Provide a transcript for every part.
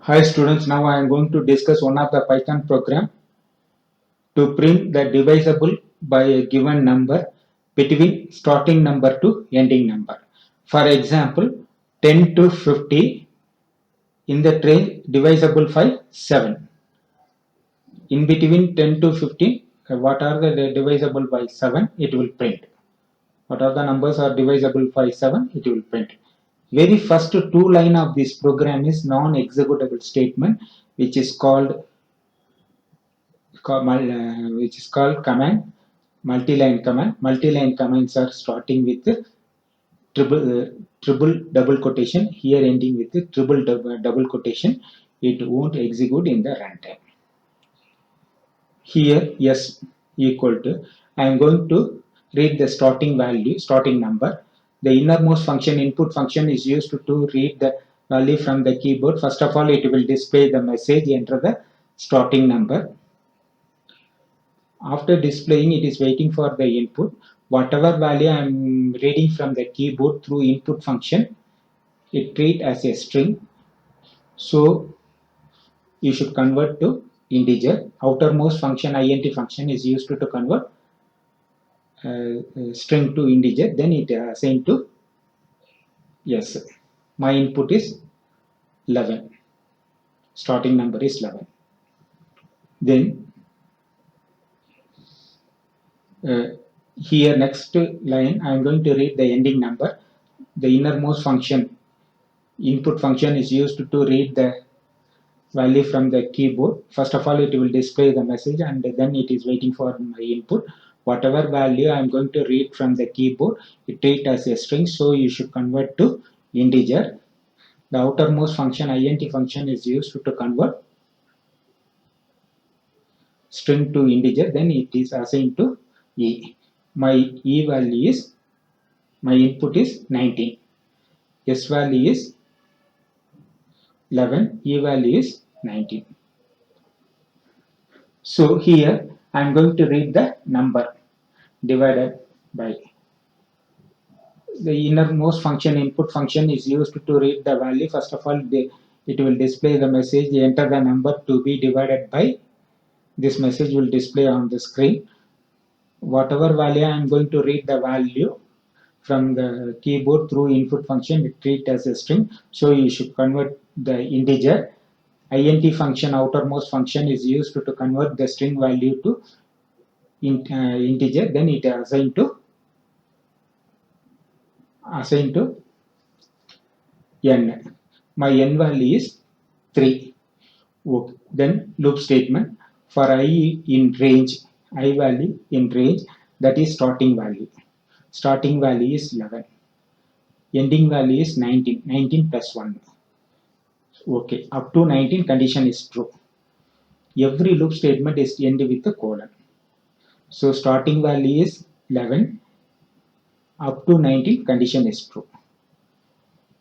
Hi students, now I am going to discuss one of the Python program to print the divisible by a given number between starting number to ending number. For example, 10 to 50 in the range divisible by 7. In between 10 to 50, what are the divisible by 7? It will print. What are the numbers are divisible by 7? It will print. Very first two line of this program is non-executable statement, which is called which is called command, multi-line command. Multi-line commands are starting with triple double quotation, here ending with triple double quotation. It won't execute in the runtime. Here s equal to, I am going to read the starting value, starting number. The innermost function, input function, is used to read the value from the keyboard. First of all, it will display the message, enter the starting number. After displaying, it is waiting for the input. Whatever value I am reading from the keyboard through input function, it treat as a string. So you should convert to integer. Outermost function, int function, is used to convert string to integer. Then it assign to yes. My input is 11. Starting number is 11. Then here next line, I am going to read the ending number. The innermost function, input function, is used to read the value from the keyboard. First of all, it will display the message and then it is waiting for my input. Whatever value I am going to read from the keyboard, it treat as a string, so you should convert to integer. The outermost function, int function, is used to convert string to integer, then it is assigned to e. My e value is, my input is 19. S value is 11, e value is 19. So here I am going to read the number divided by the innermost function, input function, is used to read the value. First of all, it will display the message, enter the number to be divided by. This message will display on the screen. Whatever value I am going to read the value from the keyboard through input function, it treat as a string, so you should convert the integer. Int function, outermost function, is used to convert the string value to integer, then it assign to n. My n value is 3. Okay. Then loop statement for I in range, I value in range, that is starting value. Starting value is 11. Ending value is 19. 19 plus 1. Okay. Up to 19 condition is true. Every loop statement is end with a colon. So starting value is 11. Up to 19 condition is true.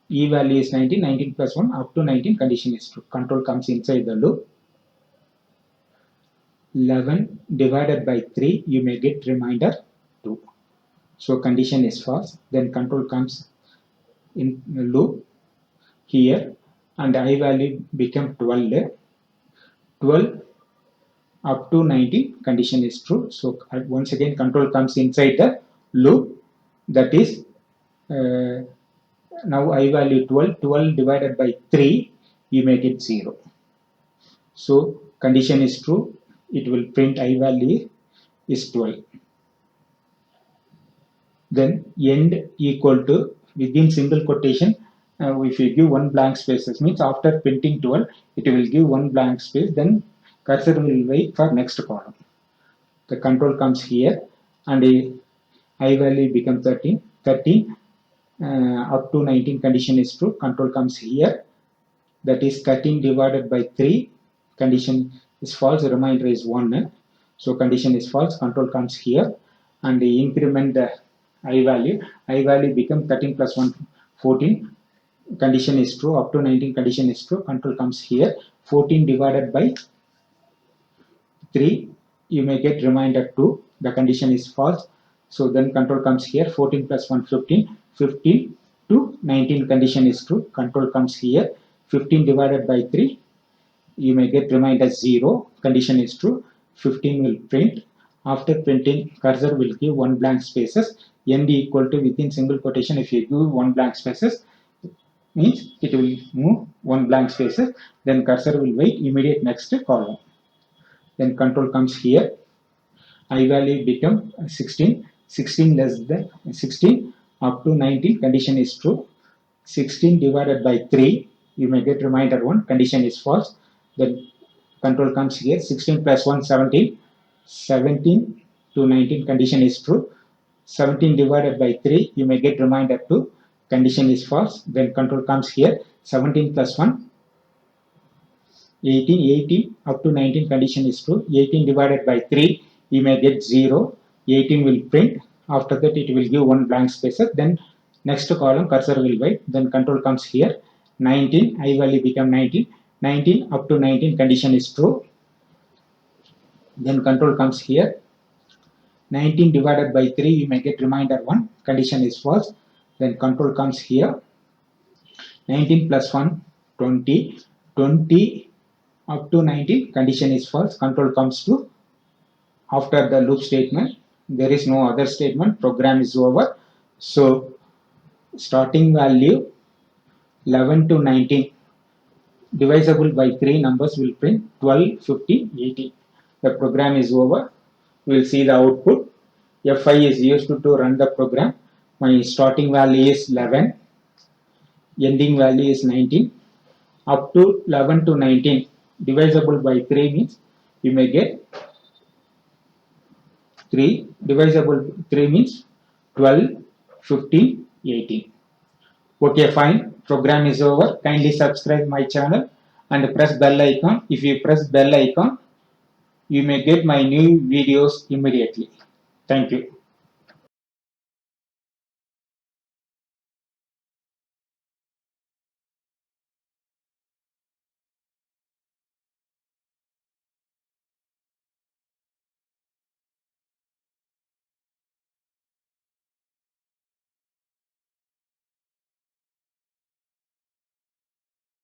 E value is 19, 19 plus 1, up to 19 condition is true. Control comes inside the loop. 11 divided by 3, you may get remainder 2. So condition is false. Then control comes in the loop here and I value become 12. 12 up to 19 condition is true. So once again control comes inside the loop, that is now I value 12. 12 divided by 3, you may get 0. So condition is true. It will print I value is 12. Then end equal to, within single quotation, if you give one blank space, this means after printing 12, it will give one blank space, then cursor will wait for next column. The control comes here and I value become 13. 13 up to 19 condition is true. Control comes here, that is 13 divided by 3, condition is false, remainder is 1. So condition is false, control comes here and increment the I value become 13 plus 1, 14, condition is true. Up to 19 condition is true. Control comes here, 14 divided by 3, you may get remainder 2, the condition is false. So then control comes here, 14 plus 1, 15, 15 to 19 condition is true. Control comes here, 15 divided by 3, you may get reminder 0, condition is true. 15 will print. After printing, cursor will give one blank spaces. End equal to within single quotation, if you give one blank spaces, means it will move one blank spaces. Then cursor will wait immediate next column. Then control comes here. I value become 16. 16 less than 16 up to 19, condition is true. 16 divided by 3, you may get reminder 1, condition is false. Then control comes here. 16 plus 1, 17. 17 to 19, condition is true. 17 divided by 3, you may get reminder 2, condition is false. Then control comes here. 17 plus 1, 18. 18 up to 19, condition is true. 18 divided by 3, you may get 0. 18 will print. After that, it will give one blank spaces. Then next column, cursor will wait. Then control comes here. 19, I value become 19. 19 up to 19, condition is true. Then control comes here. 19 divided by 3, you may get reminder 1, condition is false. Then control comes here. 19 plus 1, 20. 20 up to 19, condition is false. Control comes to after the loop statement. There is no other statement. Program is over. So starting value 11 to 19 divisible by 3 numbers will print 12, 15, 18. The program is over. We will see the output. Fi is used to run the program. My starting value is 11. Ending value is 19. Up to 11 to 19 divisible by 3 means you may get 3. Divisible 3 means 12, 15, 18. Okay, fine. Program is over. Kindly subscribe my channel and press bell icon. If you press bell icon, you may get my new videos immediately. Thank you.